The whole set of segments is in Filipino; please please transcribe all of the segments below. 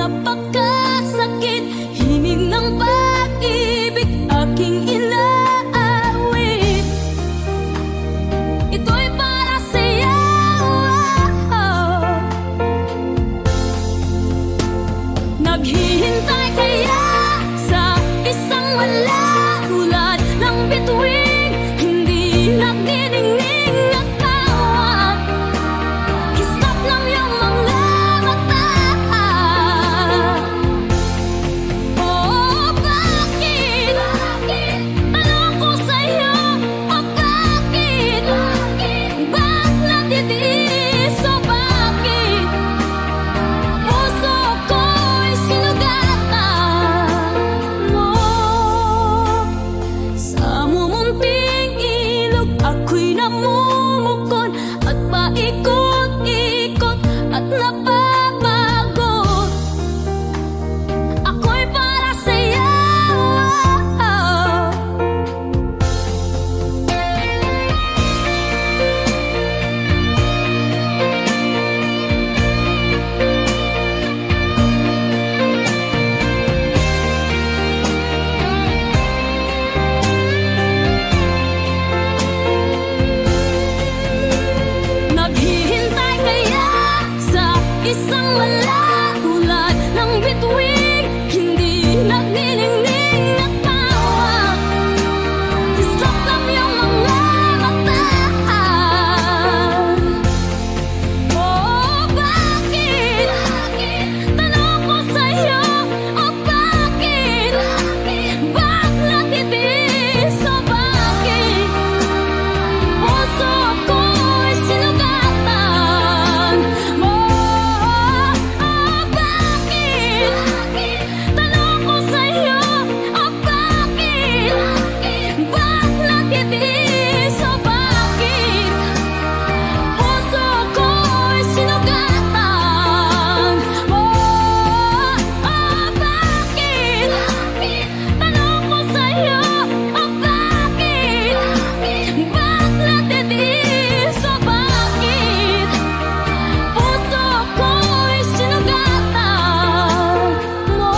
napakasakit, himig ng pag-ibig aking inaawit. Ito'y para sa'yo. Naghihintay kaya sa isang wala tulad ng bituin, hindi nagdiningning at tawag. Stop lang yung mga mata. Oh, bakit? Tanong ko sa'yo, oh, bakit? Ba't natitiis? Oh, bakit? Puso ko'y sinugatan mo. Sa mumunting ilog ako'y namumukon at paikot-ikot at napapagod. Ako'y para sa'yo. Naghihintay kaya sa isang wala tulad ng bituin, hindi nagniningning at tawag. Stop lang yung mga mata. Oh, bakit? Tanong ko sa'yo, oh, bakit? Ba't natitiis? Oh, bakit? Puso ko'y sinugatan mo. Oh, bakit? Tanong ko sa'yo, oh, bakit? Ba't natitiis? Oh, bakit? Puso ko'y sinugatan mo. Oh, bakit? Tanong ko sa'yo, oh, bakit? Ba't natitiis? Oh, bakit? Puso ko'y sinugatan mo.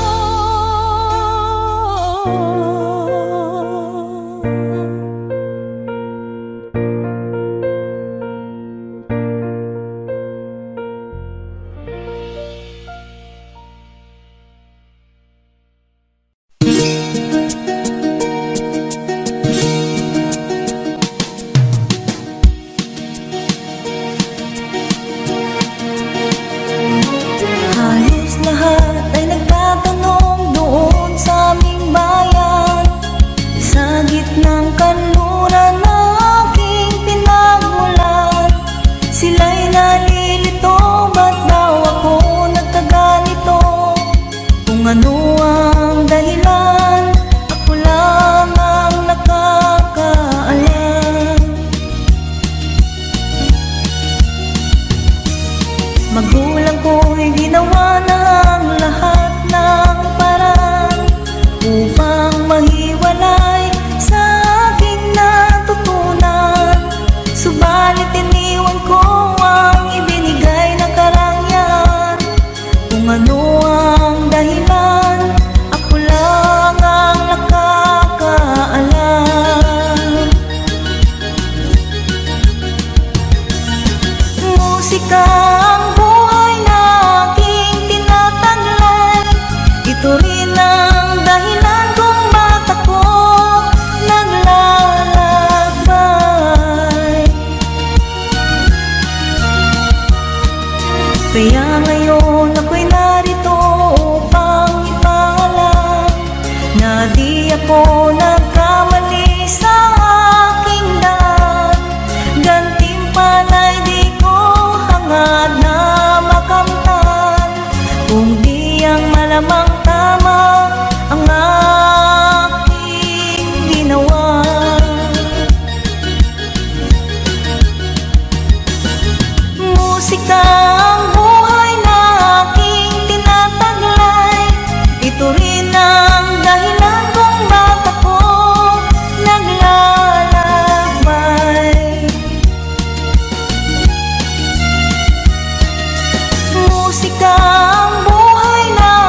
Halos lahat ay nagtatanong doon sa aming bayan, sa gitnang kanluran na aking pinagmulan. Sila'y nalilito, ba't daw ako nagkaganito? Kung ano ang dahilan, ako lang ang nakakaalam. Magulang ko'y ginawa na ang lahat ng paraan upang mahiwalay sa aking natutunan. Subalit iniwan ko ang ibinigay na karangyaan. Kung ano ang dahilan, ako lang ang nakakaalam. Musika ang buhay na aking tinataglay. Ito rin ang dahilan kung ba't ako naglalakbay. Kaya ngayon ako'y narito upang ipaalam na di ako nagkamali sa aking daan. Gantimpala'y di ko hangad na makamtan, kung di ang malamang tama ang aking ginawa. Musika ang buhay na aking tinataglay. Ito rin ang dahilan kung ba't ako naglalakbay. Musika ang buhay na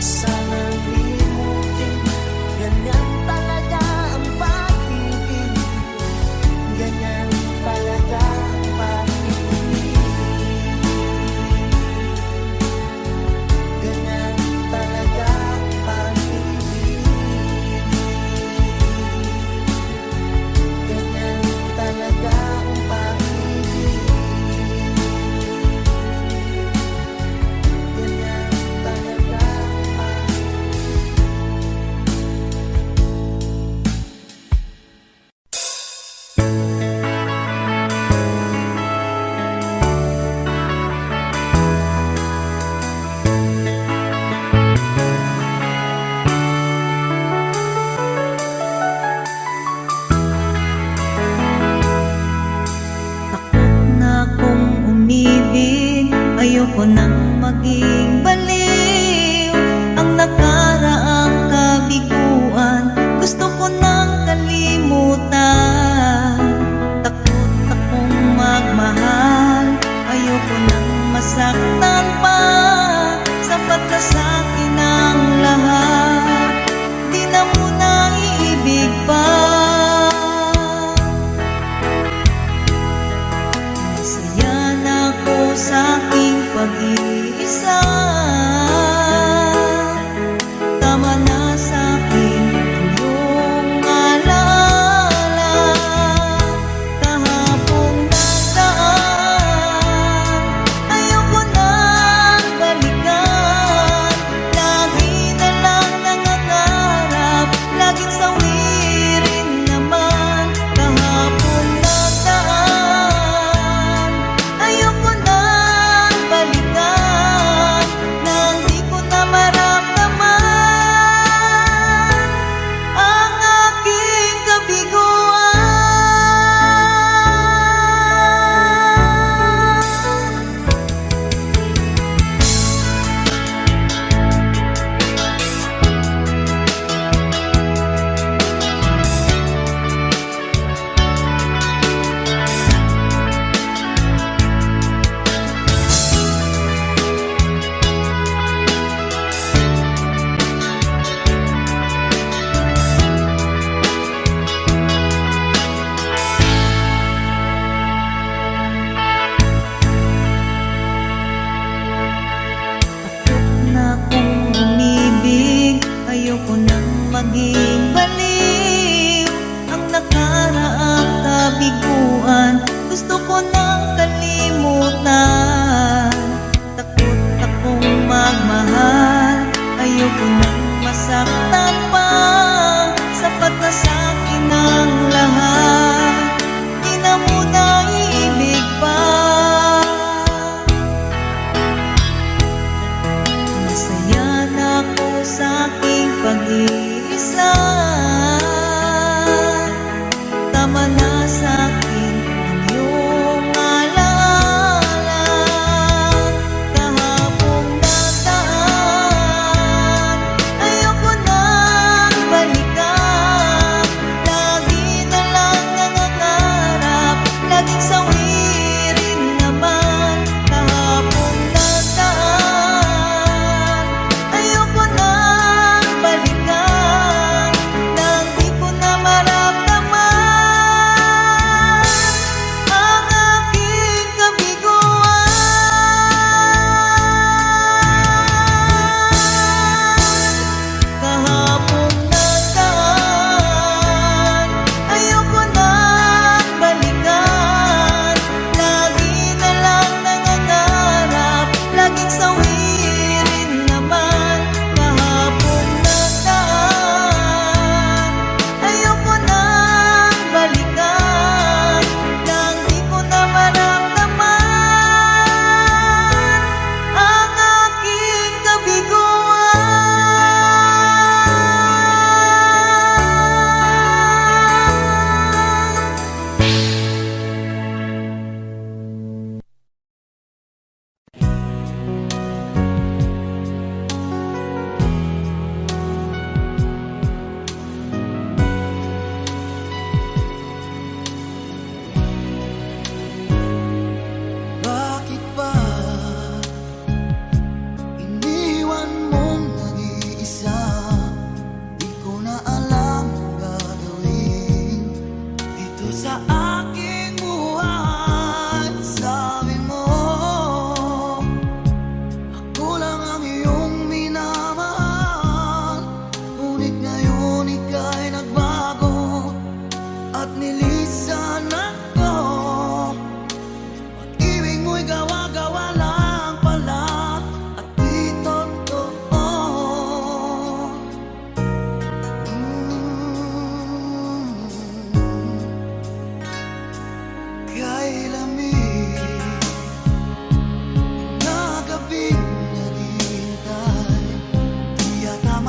sanang limutin. Ganyan talaga ang pag-ibig, ganyan talaga ang pag-ibig, ganyan talaga ang pag-ibig, ganyan talaga ang pag-ibig, ganyan talaga ang pag-ibig. Takot na akong umibig, ayoko nang maging baliw. Ang nakaraang kabiguan, gusto ko nang kalimutan. Takot akong magmahal, ayoko nang masaktan pa. Sapat na sa'kin ang lahat, di na muna iibig pa. Masaya na ako sa aking pag-iisa. Tama na sa'kin ang iyong alaala. Kahapong nasaan, ayoko nang balikan. Lagi na lang nangangarap, laging sawirin naman. Kahapong nasaan, ayoko nang balikan. Nang di ko na maramdaman ang aking kabiguan. Takot na akong umibig, ayoko nang maging baliw. Ang nakaraang kabiguan, gusto ko nang kalimutan. Takot akong magmahal, ayoko nang masaktan pa. Sapat na sa'kin ang lahat, di na muna iibig pa. Masaya na ako sa aking pag-iisa. Tama na sa'kin ang iyong alaala. Kahapong nasaan, ayoko nang balikan. Lagi na lang nangangarap, laging sawirin naman. Kahapong nasaan, ayoko nang balikan.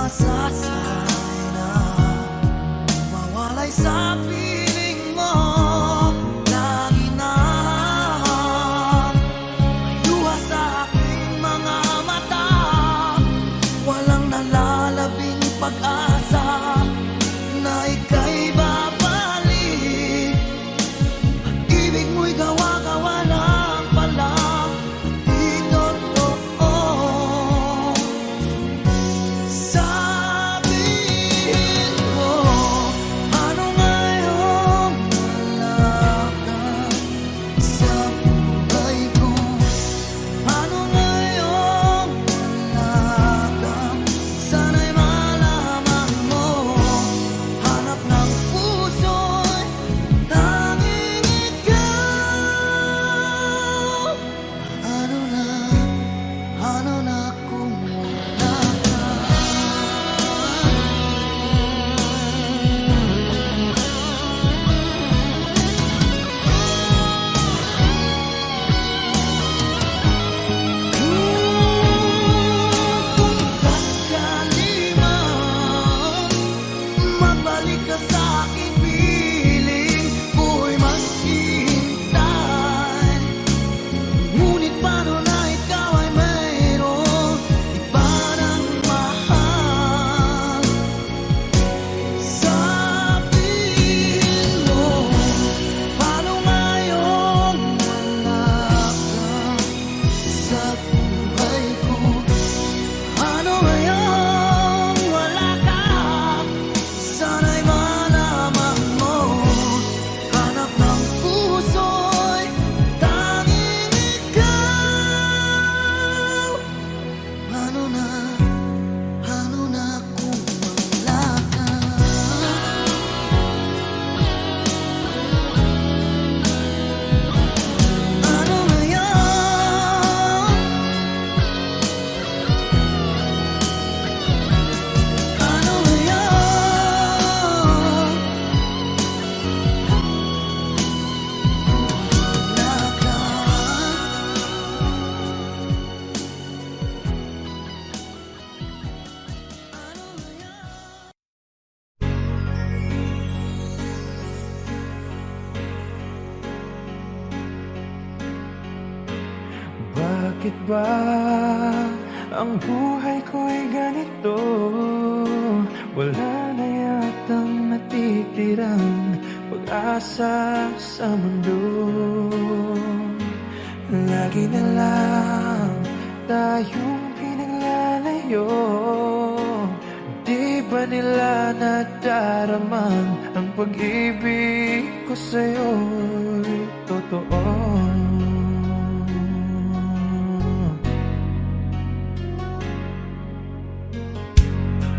masasay na mawalay sa piling mo. Lagi na luha sa aking mga mata, walang nalalabing pag-asa na ika'y babalik. Ibig mo'y gawa-gawa lang pala, di totoo. Sabihin mo, ano ngayong wala ka sa buhay ko? Ano ngayong wala ka? Sana'y malaman mo, hanap ng puso'y tanging ikaw. Ano na kung wala ka? Kung sakali man magbalik ka sa aking piling, ko'y maghihintay. Ngunit paano na ikaw ay mayroong iba ng mahal? Sabihin mo, paano ngayong wala ka sa buhay ko? Ano ngayong wala ka? Sana'y malaman mo, hanap ng puso'y tanging ikaw. Ano na kung wala ka? Ano ngayon? Ano ngayon? Wala ka. Ano ngayon? Bakit ba ang buhay ko'y ganito? Wala na yatang natitirang pag-asa sa mundo. Lagi na lang tayong pinaglalayo. Di ba nila nadaraman ang pag-ibig ko sa'yo'y totoo?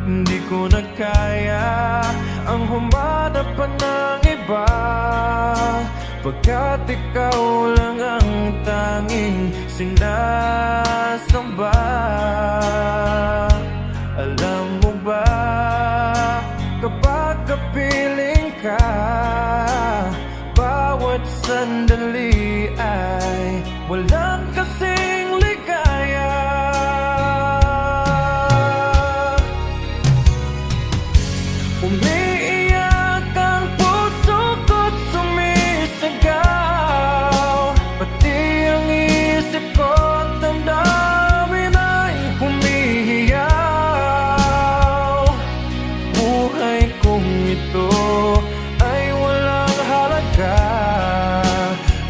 Hindi ko na kaya ang humanap pa ng iba, pagkat ikaw lang ang tanging sinasamba. Alam mo ba, kapag kapiling ka, bawat sandali ay walang kasing ligaya. Umiiyak ang puso ko't sumisigaw, pati ang isip ko't damdamin ay humihiyaw. Buhay kong ito ay walang halaga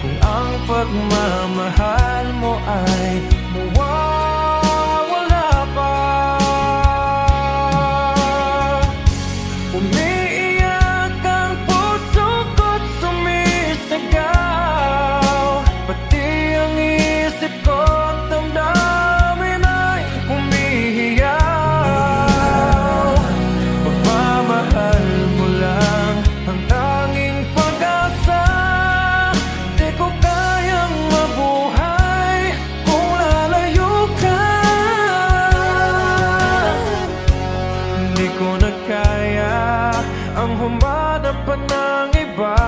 kung ang pagmamahal mo ay mawawala pa. Umiiyak ang puso ko't sumisigaw, pati ang isip ko't damdamin ay humihiyaw. Pagmamahal mo lang ang tanging pag-asa, di ko kayang mabuhay kung lalayo ka. Hindi ko na kaya ang humanap pa ng iba,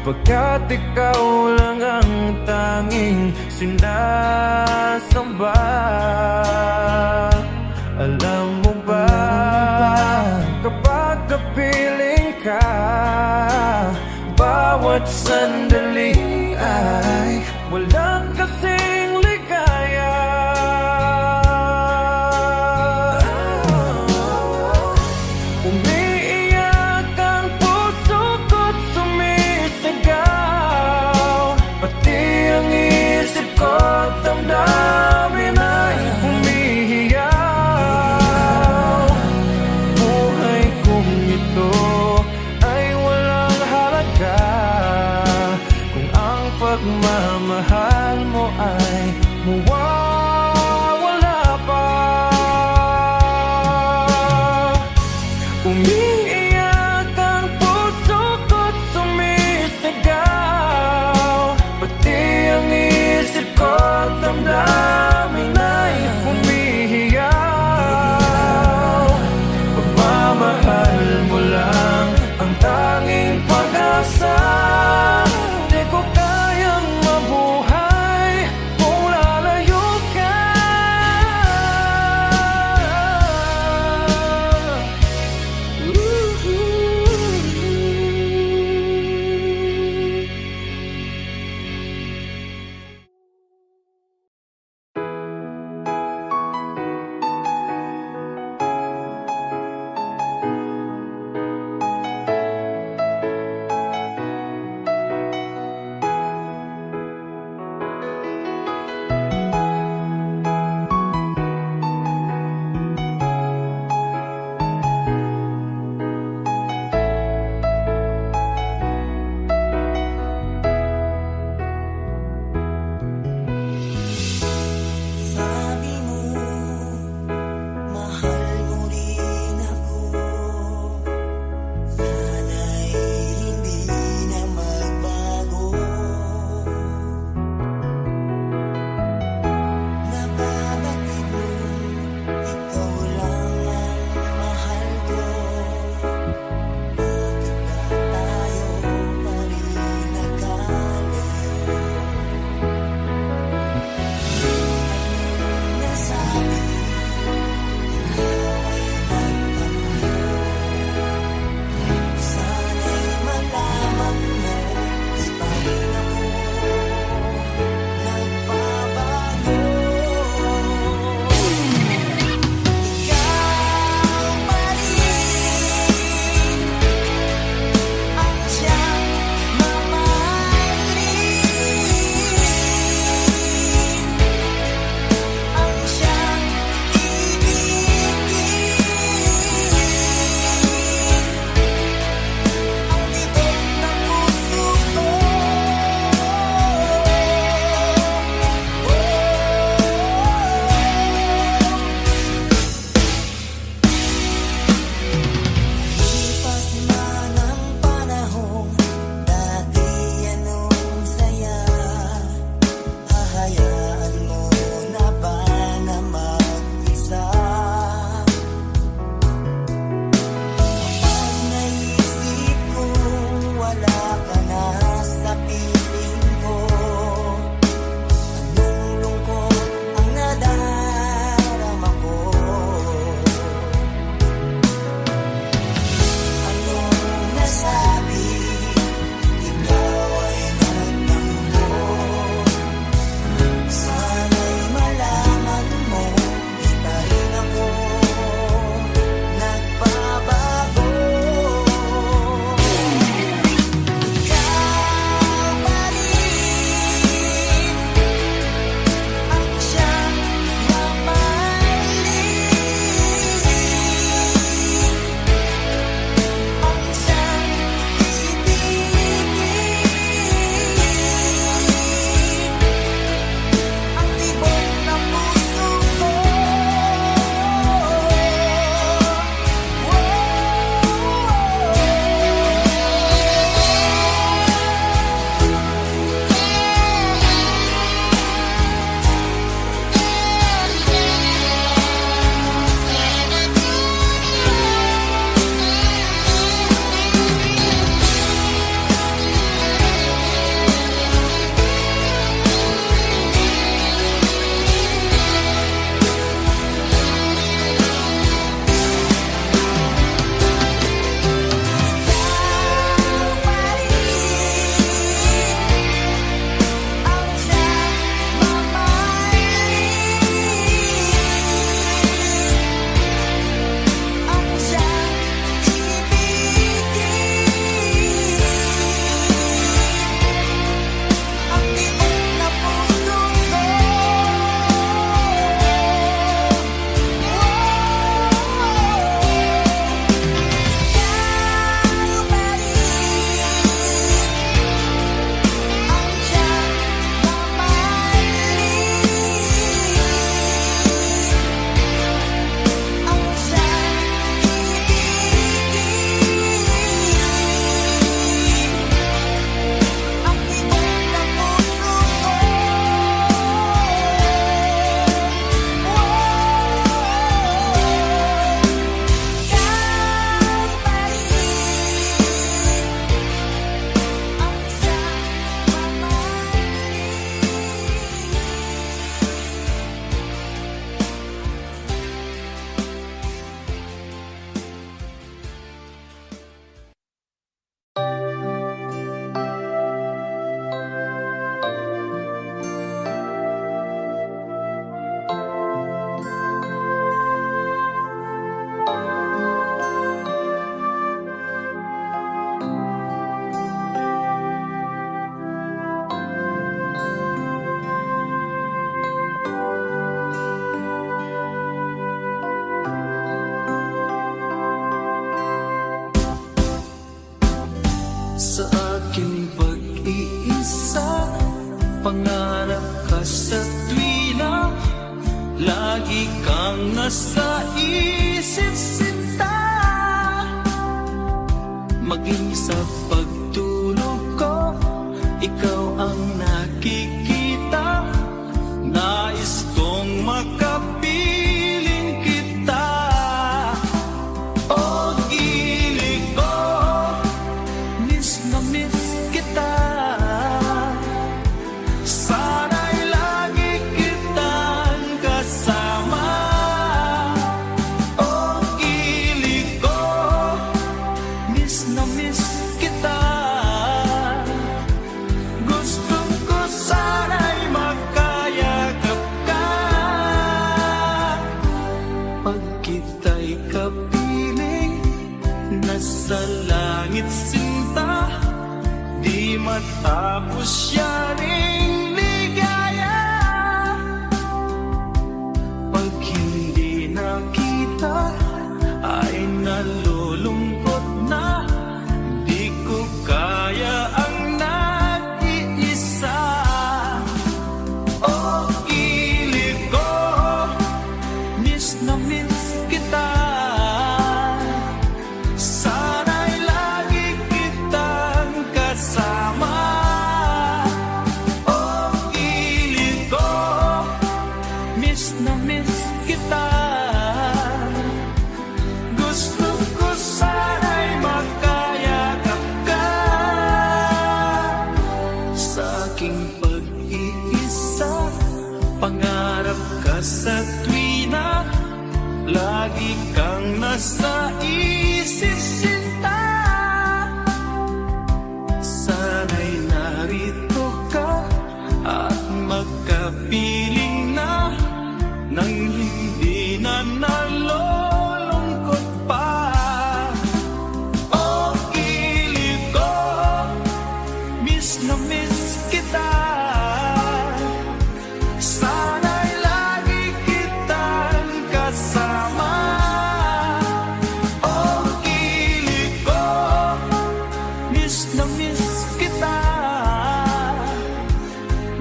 pagkat ikaw lang ang tanging sinasamba. Alam mo bawat sandali ay walang kasing ligaya. Umiiyak ang puso ko't sumisigaw, pati ang isip ko't damdamin ay humihiyaw. Buhay kong ito ay walang halaga kung ang pagmamahal mo ay mawawala pa. Umiiyak ang puso ko't sumisigaw, pati ang isip ko't damdamin ay humihiyaw. Pagmamahal mo lang ang tanging pag-asa. Di ko kayang mabuhay kung lalayo ka. pangarap ka sa tuwina, lagi kang nasa isip sinta. Maging sa pagtulog ko, ikaw ang nakikita. Nais kong makapiling kita. O gilig ko, miss na miss kita. Sana'y lagi kitang kasama. O gilig ko, miss na miss kita. Gusto ko sana'y makayakap ka. Pag kita'y kapiling, nasa langit sinta, di matapos yaring ligaya. Pag hindi nakita, ay nalulungkot na. Di ko kaya ang nag-iisa. O gilig ko, miss na miss kita. Sana'y lagi kitang kasama. O gilig ko, miss na miss kita. Gusto ko sana'y makayakap ka. Sa aking pag-iisa, pangarap ka sa tuwina, lagi kang nasa isip sinta. Sana'y narito ka at magkapiling na, nang hindi na nalulungkot pa. O gilig ko, miss na miss kita. Sana'y lagi kitang kasama. O gilig ko, miss na miss kita.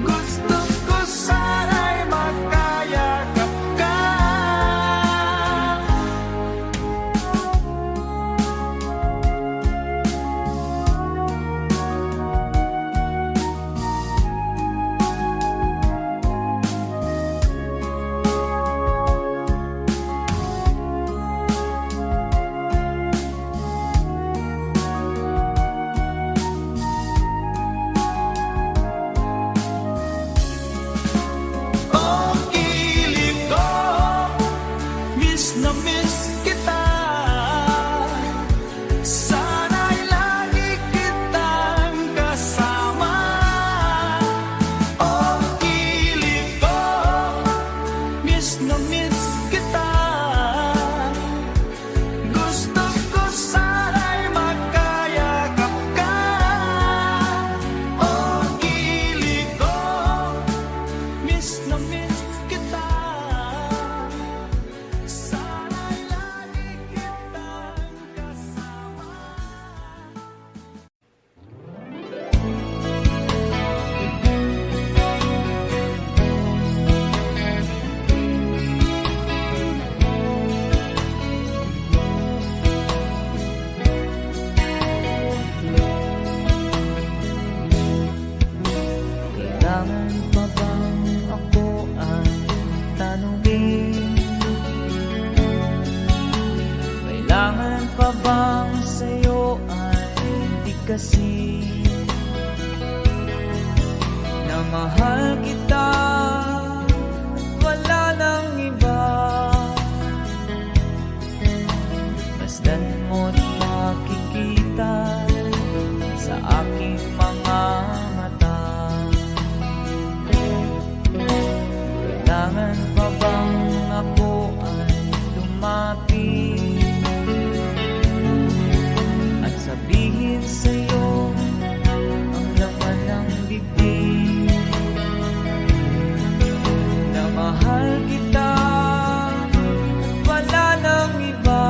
Gusto ko sana'y makayakap ka. O gilig ko, miss na miss kita. Sana'y lagi kitang kasama. O gilig ko, miss na miss kita. Gusto ko sana'y makayakap ka. O gilig ko, miss na miss kita. Sana'y lagi kitang kasama. Kailangan pa bang ako ang tanungin? Kailangan pa bang sa'yo ay tikasin na mahal kita at wala nang iba? Masdan mo't makikita sa aking mga mata. Kailangan pa bang ako ay lumapit at sabihin sa'yo ang laman ng bibig na mahal kita at wala nang iba?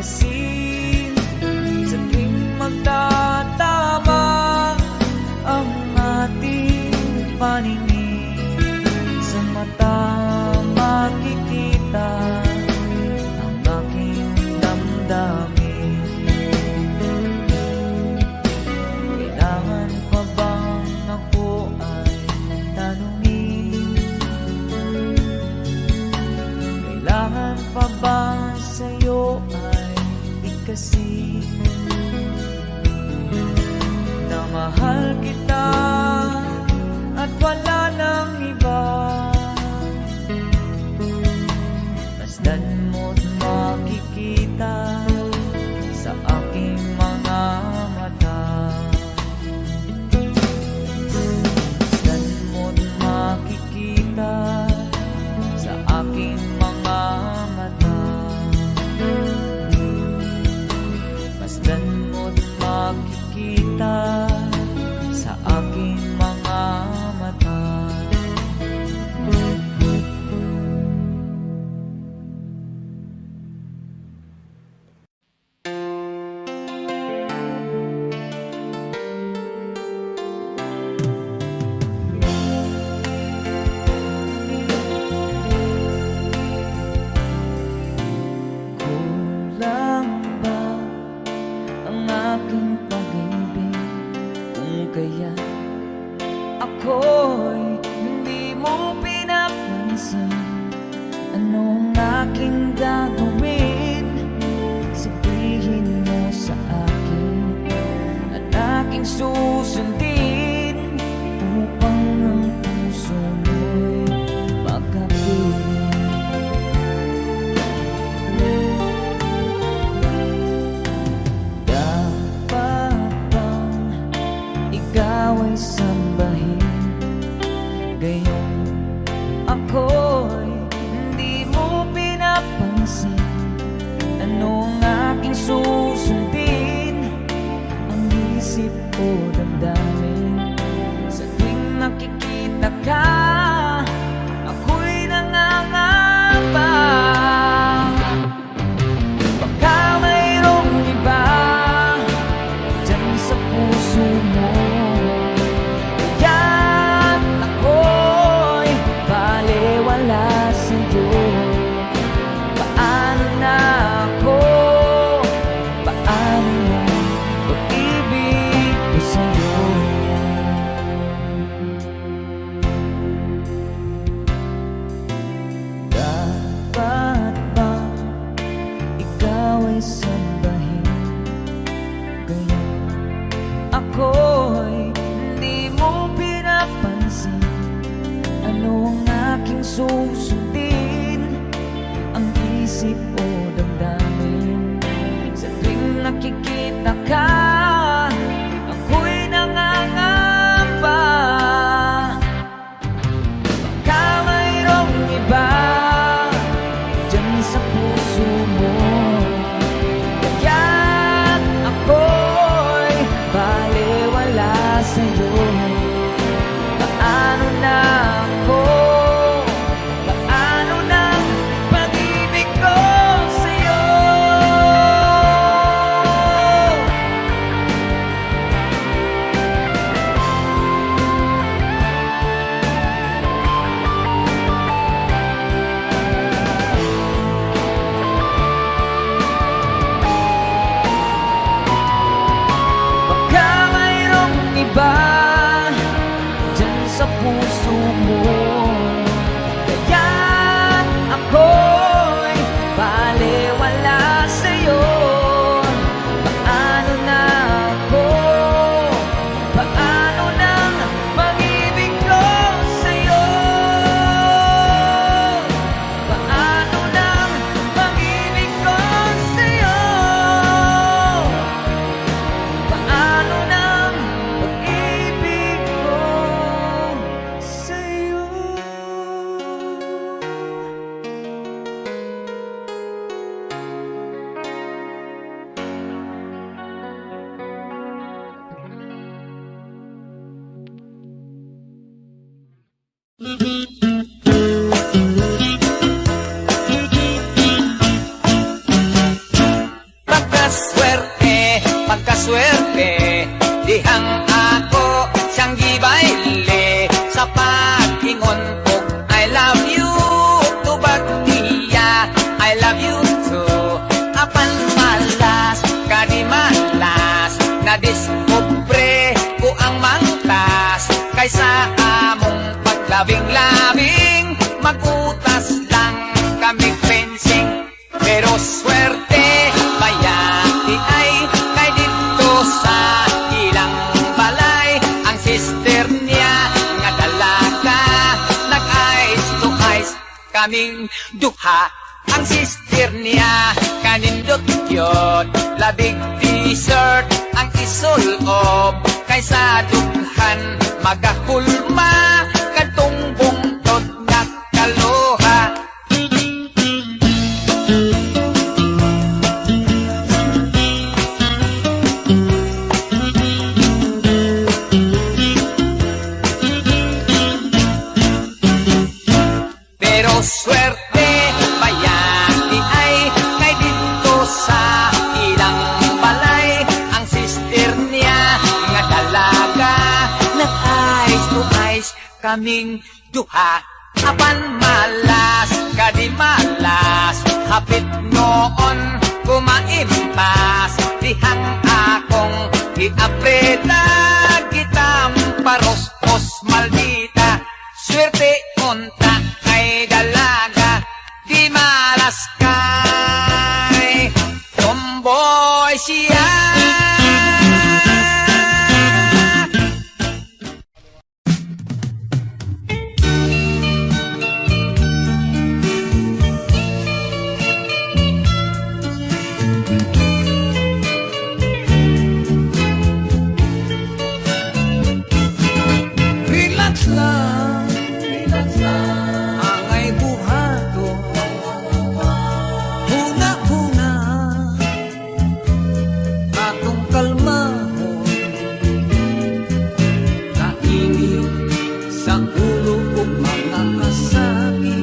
kasi sa tuwing magtatama ang ating paningin, sa mata makikita ang aking damdamin. Kailangan pa bang ako ay tanungin? Kailangan pa bang sa'yo ay ikasin na mahal kita at wala nang iba? Masdan mo't makikita sa aking mga mata. Masdan mo't makikita sa aking mga mata. Masdan mo't makikita sa aking mga mata. Kulang ba ang aking pag-ibig kung kaya ako'y hindi mo pinapansin? Anong aking gagawin? Sabihin mo sa akin at aking susundin upang ang puso mo'y magkapiling. Dapat bang ikaw ay sambahin, gayong ako'y hindi mo pinapansin? Anong aking susundin? Ang isip o damdamin? Sa tuwing nakikita ka, ako'y nangangamba. Baka mayroong iba dyan sa puso mo, kaya't ako'y balewala sa'yo. Paano na ako? Paano na pag-ibig ko sa'yo? Dapat ba ikaw ay sambahin, gayong ako'y hindi mo pinapansin? Ano ang aking susundin? Ang isip o damdamin? Sa tuwing nakikita ka, ako'y nangangamba. Baka mayroong iba dyan sa puso mo, kaya't ako'y balewala sa'yo. Paano na ako? Paano na pag-ibig ko sa'yo? sa among paglabing-labing, magutas lang kami fencing. Pero swerte bayati ay kay dito sa ilang balay, ang sister niya nga dalaga, nag-ice to ice kaming duha. Ang sister niya kanindot yun, labig dessert ang isulob, kaysa dughan magahulma kadtong bungtod nga kaluha. Pero swerte bayati ay kay dito sa ilang balay, ang sister niya nga dalaga, nag-ice to ice kaming duha. Apan malas kadi malas, hapit noon kumaimpas, dihang akong giapreta gitamparos-os maldita. Swerte unta kay dalaga, di malas kay tomboy siya. Relax lang, angay buhato, huna-huna, atong kalmahon, kainit sa ulo ug mga kasabi,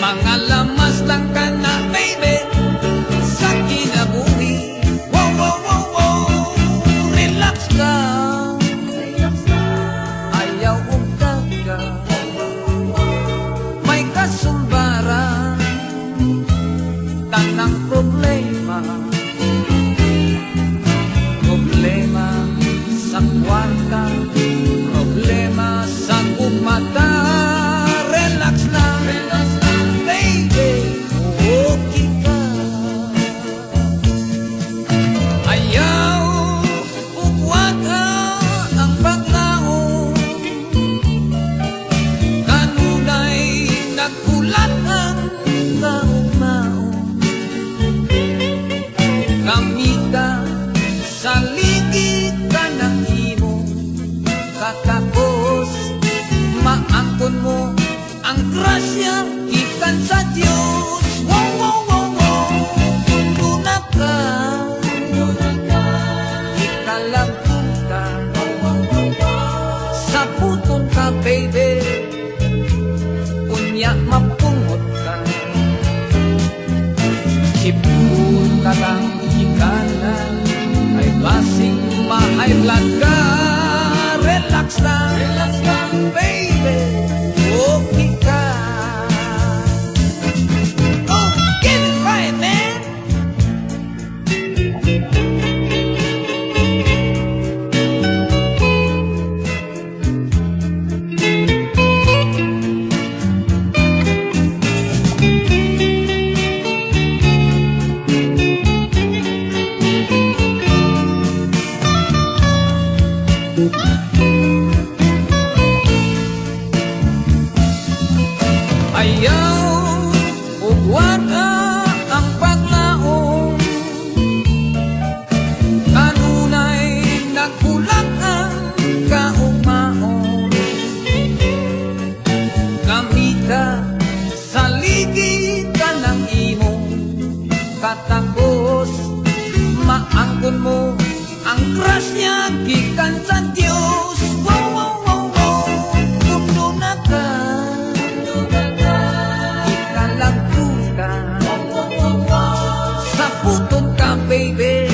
mga lamas lang ka na baby sa kinabuhi. Wow, wow, wow, wow, relax ka, ayaw og daga, may kasumbaran, tanang problema, problema sa kwarta, problema sa kumata. Relax lang, baby, okay ka. Ayaw ug waka ang paglaom, kanunay nagkulat ang kaugmaon, kamita sa ligid ka ng imo, katapos maangkon mo ang grasya gikan sa Dios. Wow, wow, wow, wow, tuna ka, ikalabutan, sa puton ka baby, unya mapungot ka, sipun ka lang ikanan, ay basing mahay blood ka. Relax lang, baby, okay ka. Oh, get it right, man. Ayaw ug waka ang paglaom, kanunay nagkulat ang kaugmaon, kamita sa ligid ka ng imo, katapos maangkon mo ang grasya gikan sa Dios. Wow, wow, wow, wow, kundo na ka, ikalabutan, sa puton ka baby,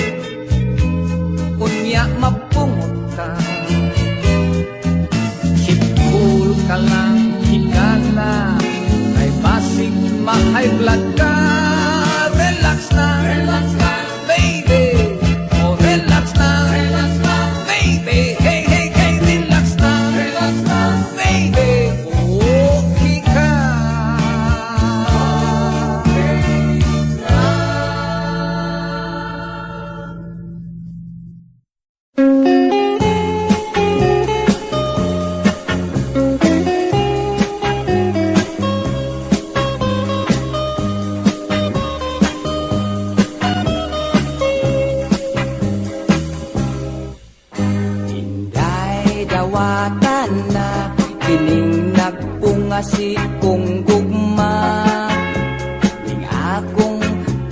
unya mapungot ka, hipul ka lang higala, kay basig mahay blood ka. Relax lang, baby, oh relax lang, baby, hey, hey,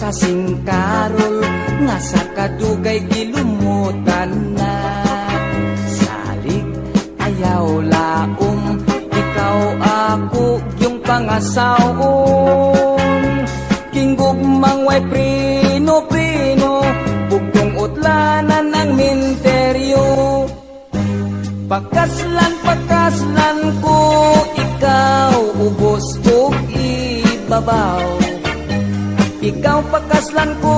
kasing karol nga sa kadugay gilumutan na. Salig ayaw laom, ikaw ako yung pangasawon. Kinggugmang way prino-prino, bugtong utlanan ang minteryo. Pagkaslan ko, ikaw ubos kong ibabaw. Ikaw pagkaslan ko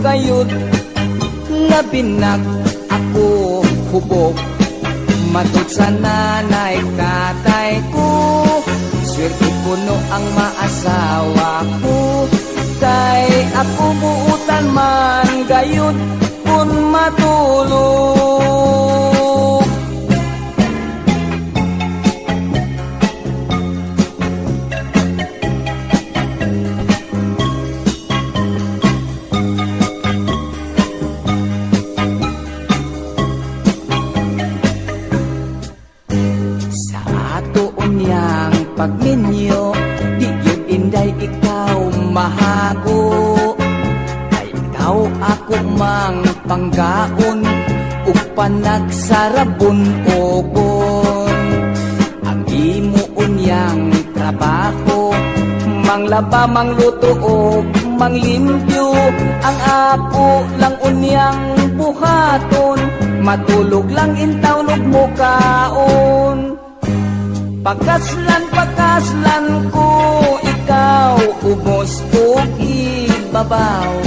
gayud, labinag ako hubog. Matod sa nanay tatay ko, swerte puno ang maasawa ko. Kay ako buutan man gayud kun matulog. Pagminyo, di yun inday ikaw mahago. Ay ikaw ako mang panggaon, ug panagsarabon ogon. Ang imo unyang trabaho, manglaba, mangluto o manglimpyo. Ang ako lang unyang buhaton, matulog lang intawnog mo kaon. Pagkaslan ko, ikaw ubos ko ibabaw.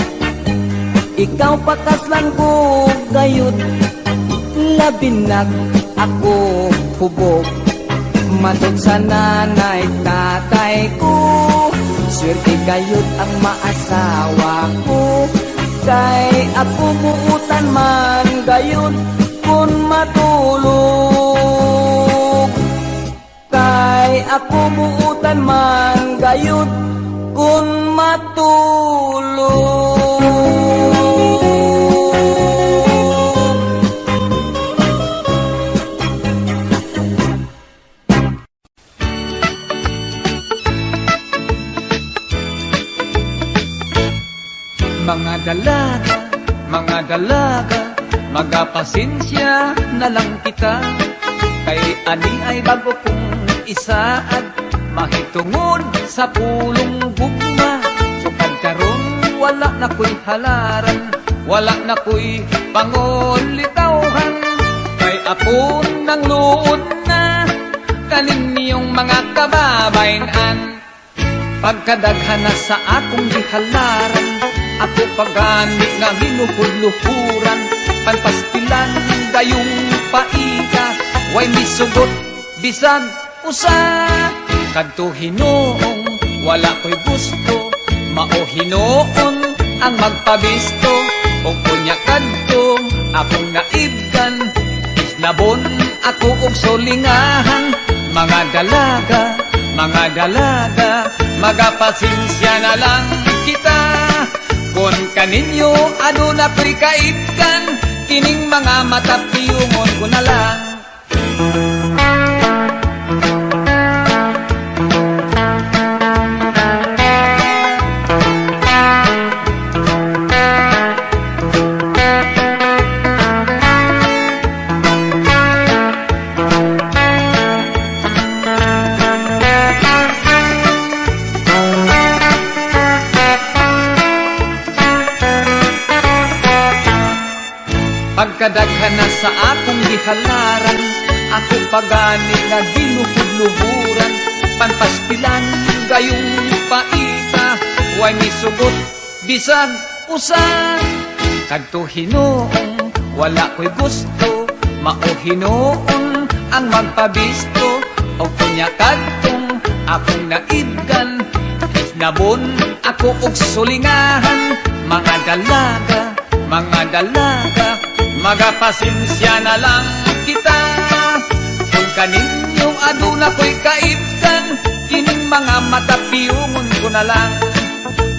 Ikaw pagkaslan ko gayud, labinag ako hubog. Matod sa nanay tatay ko, swerte gayud ang maasawa ko. Kay ako buutan man gayud kun matulog. Kay ako buutan man gayud kun matulog. Mga dalaga, magapasensya na lang kita. Kay ani ay bago kong isaad, mahitungod sa pulong gugma. Sukad karon wala na ko'y halaran, wala na ko'y pangulitawhan. Kay apon ng luod na kaninyong mga kababayan. Pagkadaghan na sa akong gihalaran, ako pagani nga ginuhud-luhuran. Panpastilan gayong paika, way misugot bisag usa. Kadto Hinoong wala ko'y gusto, mao Hinoon ang magpabisto. Og unya kadto akong naibgan, isnabon ako og solingahan. Mga dalaga, magapasensya na lang kita. Kon kaninyo aduna ko'y kaibgan, kining mga matapiyungon ko na lang. Pagkadaghan na sa akong gihalaran, ako pagani nga ginuhud-luhuran. Panpastilan gayong paita, way misugot bisag usa. Kadto Hinoong wala ko'y gusto, mao Hinoon ang magpabisto. O kunya kadtong akong naibgan, isnabon ako og sulingahan. Mga dalaga, magapasensya na lang kita. Kung kaninyo aduna ko'y kaibgan, kining mga matapiyungon ko na lang.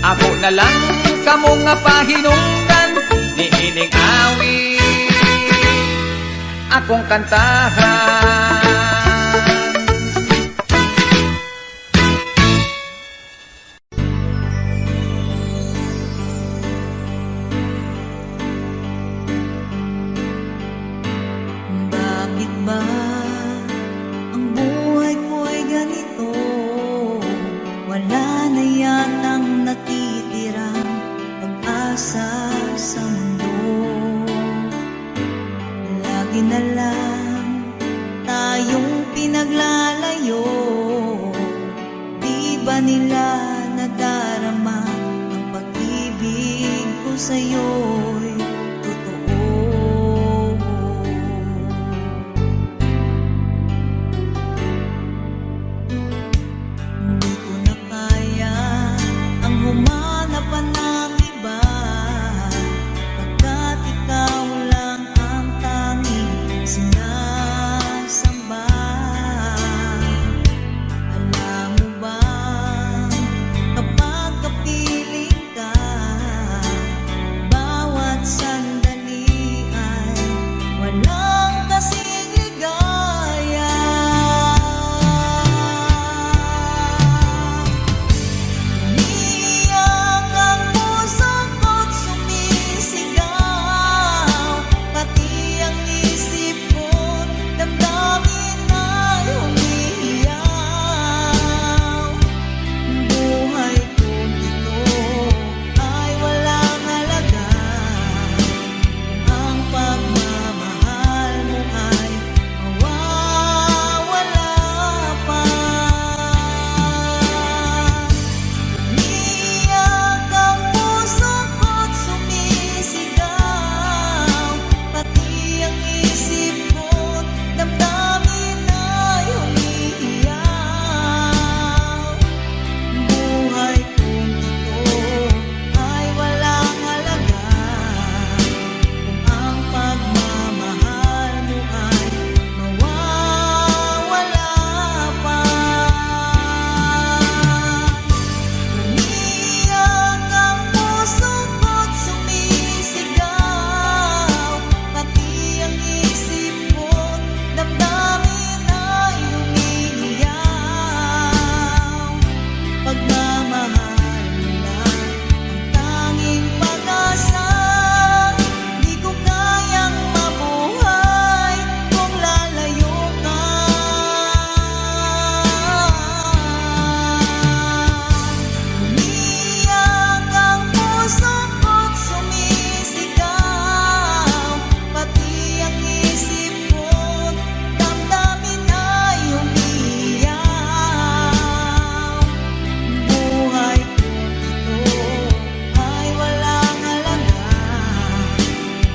Ako na lang kamo nga pahinungdan, niining awit akong kantahan. pag-asa sa mundo. Lagi na lang tayong pinaglalayo. Di ba nila nadarama ang pag-ibig ko sa'yo'y totoo? Hindi ko na kaya ang humanap pa ng iba, pagkat ikaw lang ang tanging sinasamba. Alam mo ba, kapag kapiling ka, bawat sandali ay walang kasing ligaya. Umiiyak ang puso ko't sumisigaw, pati ang isip ko't damdamin ay umiiyaw. Buhay kong ito ay walang halaga kung ang pagmamahal mo ay mawawala pa. Umiiyak ang puso ko't sumisigaw, pati ang isip ko't damdamin ay umiiyaw. Buhay kong ito ay walang halaga kung ang pagmamahal mo ay mawawala pa. Umiiyak ang puso ko't sumisigaw, pati ang isip ko't damdamin ay umiiyaw. Pagmamahal mo lang ang tanging pag-asa, di ko kayang mabuhay kung lalayo ka. Umiiyak ang puso ko't sumisigaw, pati ang isip ko't damdamin ay umiiyaw. Buhay kong ito ay walang halaga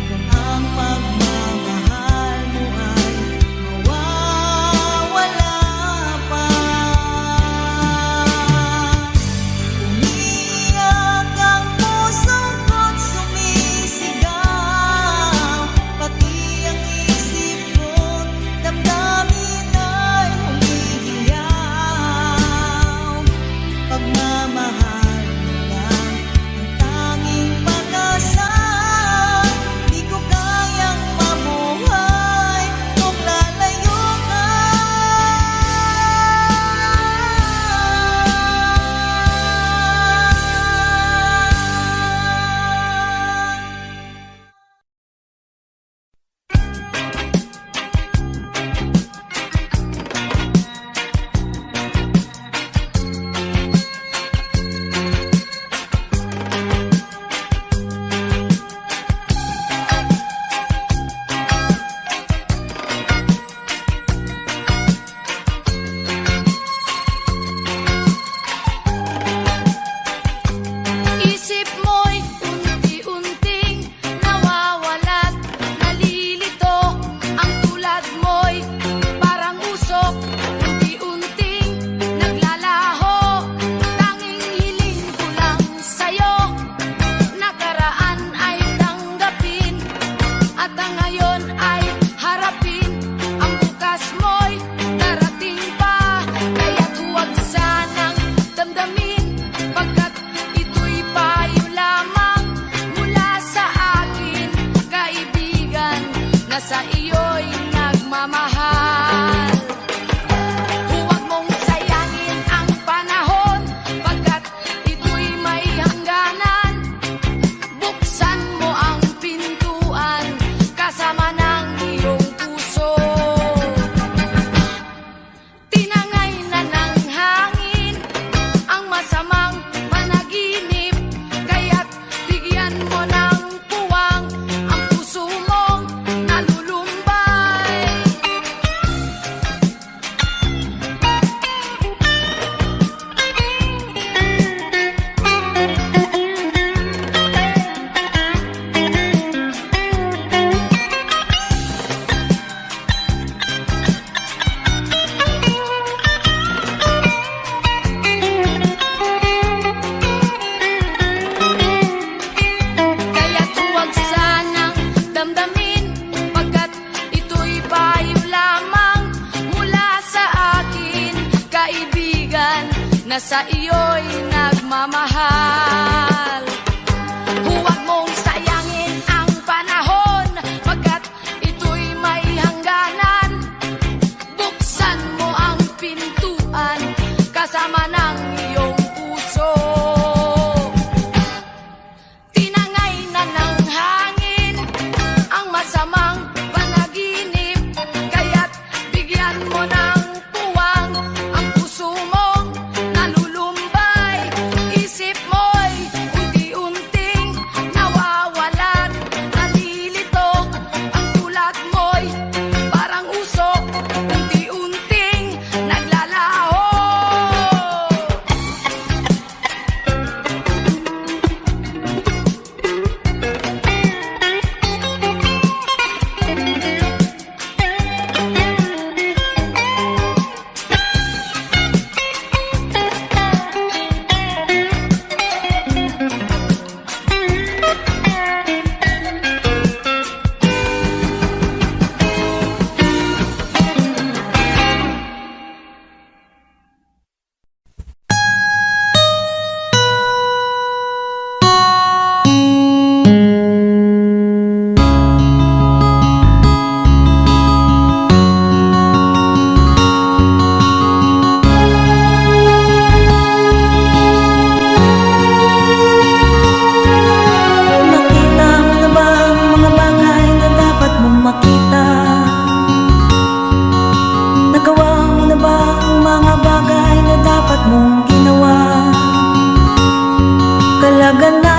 kung ang pagmamahal mo ay mawawala pa. Umiiyak ang puso ko't sumisigaw, pati ang isip ko't damdamin ay umiiyaw. Pagmamahal mo lang ang tanging pag-asa, di ko kayang mabuhay kung lalayo ka. Isip mo'y unti-unting nawawalat, nalilito. Ang tulad mo'y parang usok, unti-unting naglalaho. Tanging hiling ko lang sa'yo, nakaraan ay tanggapin, at ang ngayon ay harapin. Ang bukas mo'y darating pa, kaya't huwag sanang damdamin, pagkat ito'y payo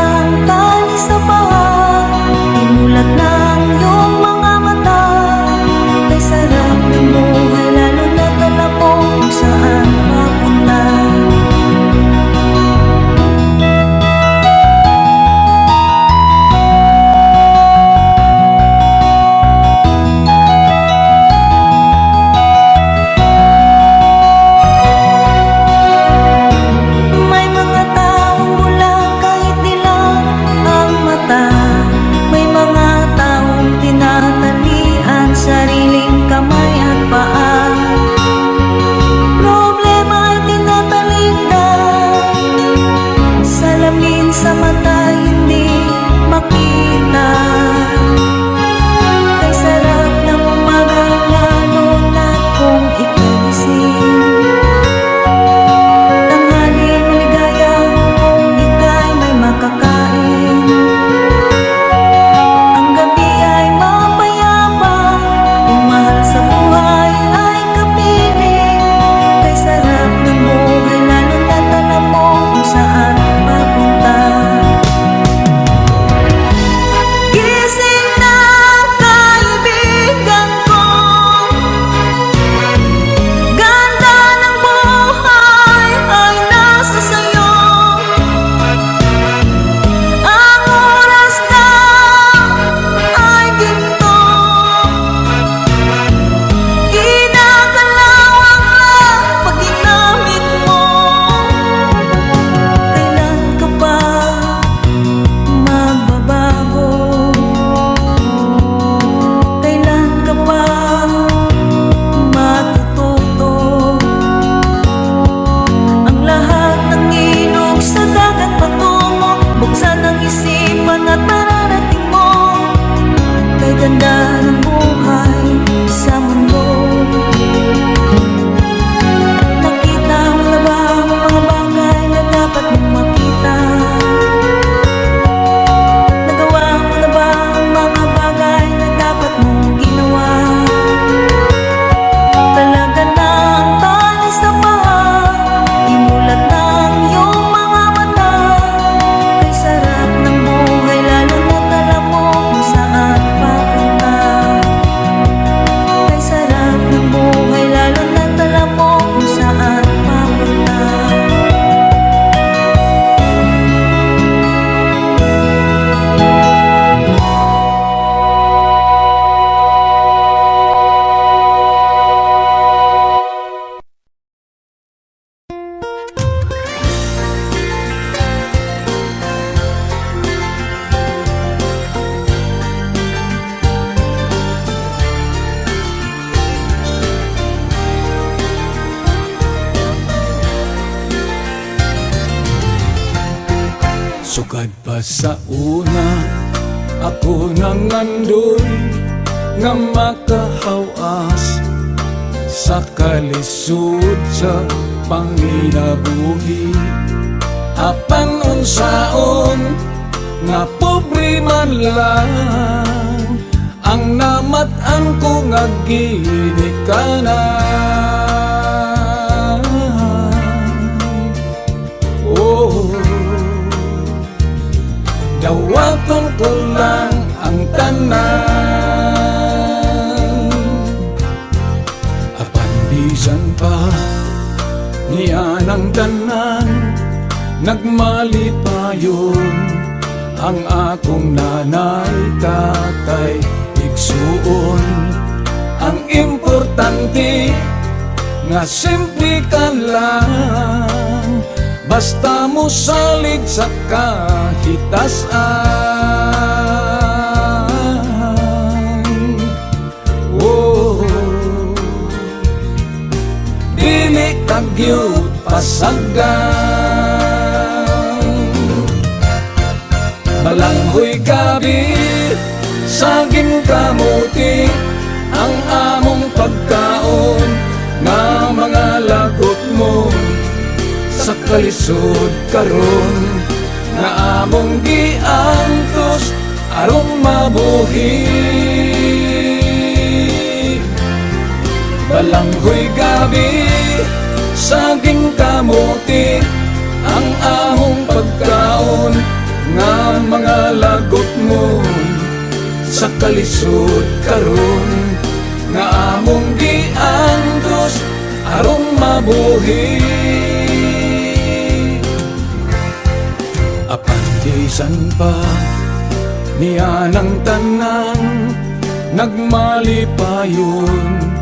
ng tali sa paa, imulat ng iyong mga mata. Kay sarap ng buhay, lalo na alam mo kung saan papunta. May mga taong bulang kahit dilaw ang mata. May mga taong tinatalian sariling kamay at paa. Problema ay tinatalikdan, salamin sa mata hindi makita. Kay sarap ng umaga, lalo na kung ika'y gising. Tanghali maligaya, ika'y may makakain. Ang gabi ay mapayapa, yung mahal sa buhay ay kapiling. Kay sarap ng buhay, lalo na't alam mo kung saan papunta. Gising na kaibigan ko, ganda ng buhay ay nasa sayo. Ang oras na ay ginto, kinakalawang lang pag ginamit mo. Kailan ka pa magbabago? Kailan ka pa matututo? Ang lahat ng ilog sa dagat patungo, buksan ang isipan at mararating mo. Kay ganda ng buhay sa mundo. Nakita mo na ba ang mga bagay na dapat mong makita? Nagawa mo na ba ang mga bagay na dapat mong ginawa? Talaga na ang tali sa paa, imulat ng iyong mga mata. Kay sarap ng buhay, lalo na't alam mo kung saan papunta. Kay sarap ng buhay, lalo na't alam mo kung saan papunta. Sugad pa sa una, ako nang andun nga makahawas sa kalisod sa panginabuhi. Apan unsaon nga pobre man lang ang namatan ko nga ginikanan. Oh, dawaton ko lang ang tanan. Apan bisan pa niya ng tanan, nagmalipayon ang akong nanay, tatay, igsuon. Ang importante nga simple ka lang, basta mo salig sa kahitasan. Oh, dili kagyud pasagan. Balanghoy gabi, saging kamuti, ang among pagkaon nga mga lagot mo. Sa kalisod karon nga among giantos aron mabuhi. Balanghoy gabi, saging kamuti, ang among pagkaon nga mga lagot mo sa kalisod karon nga among giantos aron mabuhi. Apantisan pa niya ng tanan, nagmalipayon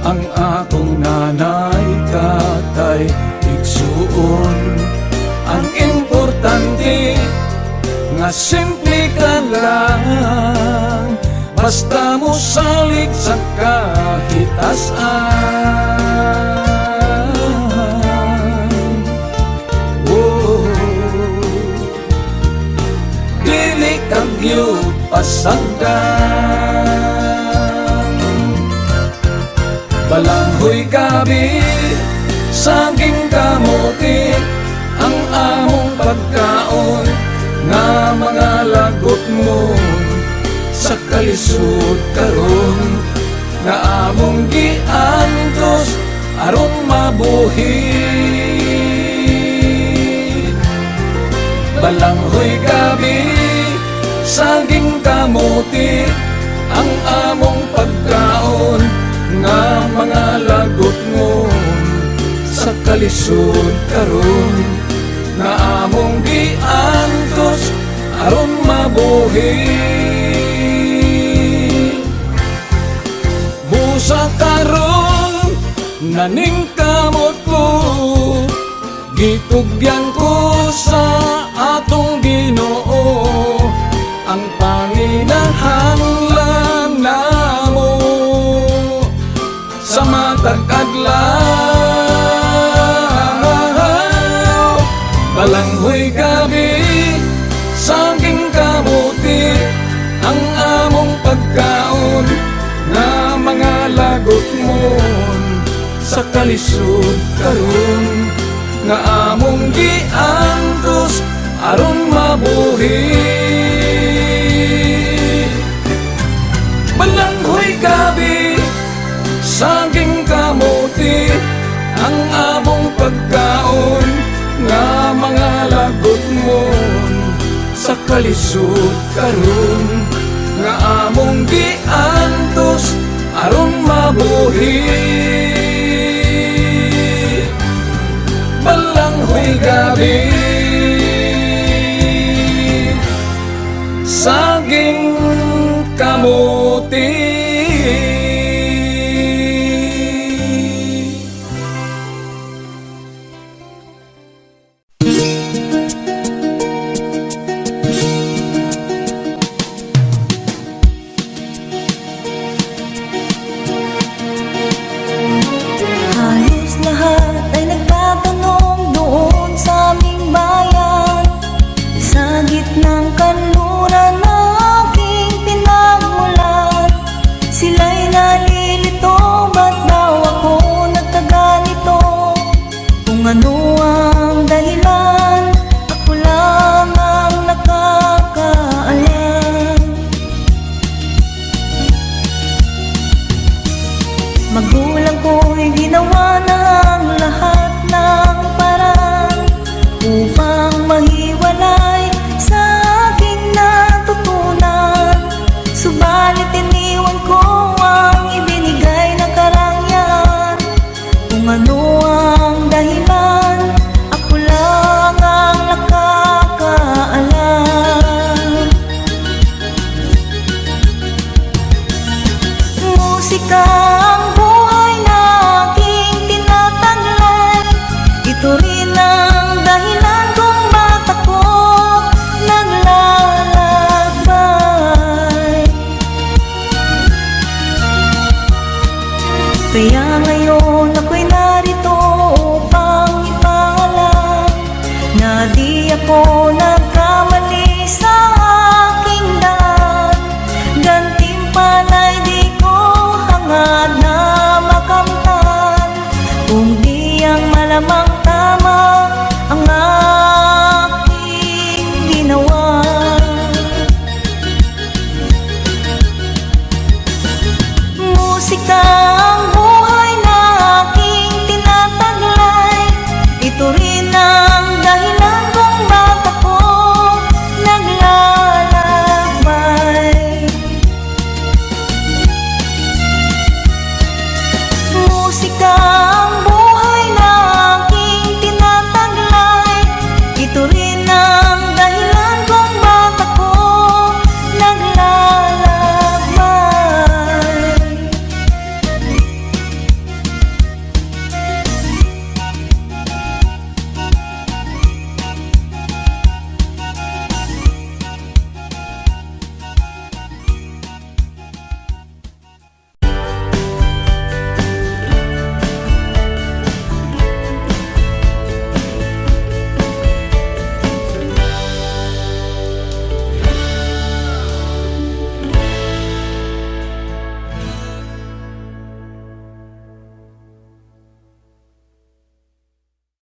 ang akong nanay, tatay, igsuon. Ang importante nga simple ka lang, basta mo salig sa kahitasan. Oh, dili kang gyud pasagdan. Balanghoy gabi, saging kamote, ang among pagkaon nga mga lagot mo sa kalisod karon nga among giantos aron mabuhi. Balanghoy gabi, saging kamote, ang among pagkaon nga mga lagot mo sa kalisod karon nga among giantos aron mabuhi. Busa karon naning kamot ko, gitugyan ko sa atong Ginoo, ang panginahanglan namo sa matag adlaw. Balanghoy gabi, saging kamote, ang among pagkaon nga mga lagot mo sa kalisod karon nga among giantos aron mabuhi. Balanghoy gabi, saging kamote, ang among pagkaon nga mga lagot mo sa kalisod karon nga among giantos aron mabuhi. Balanghoy gabi, saging kamote.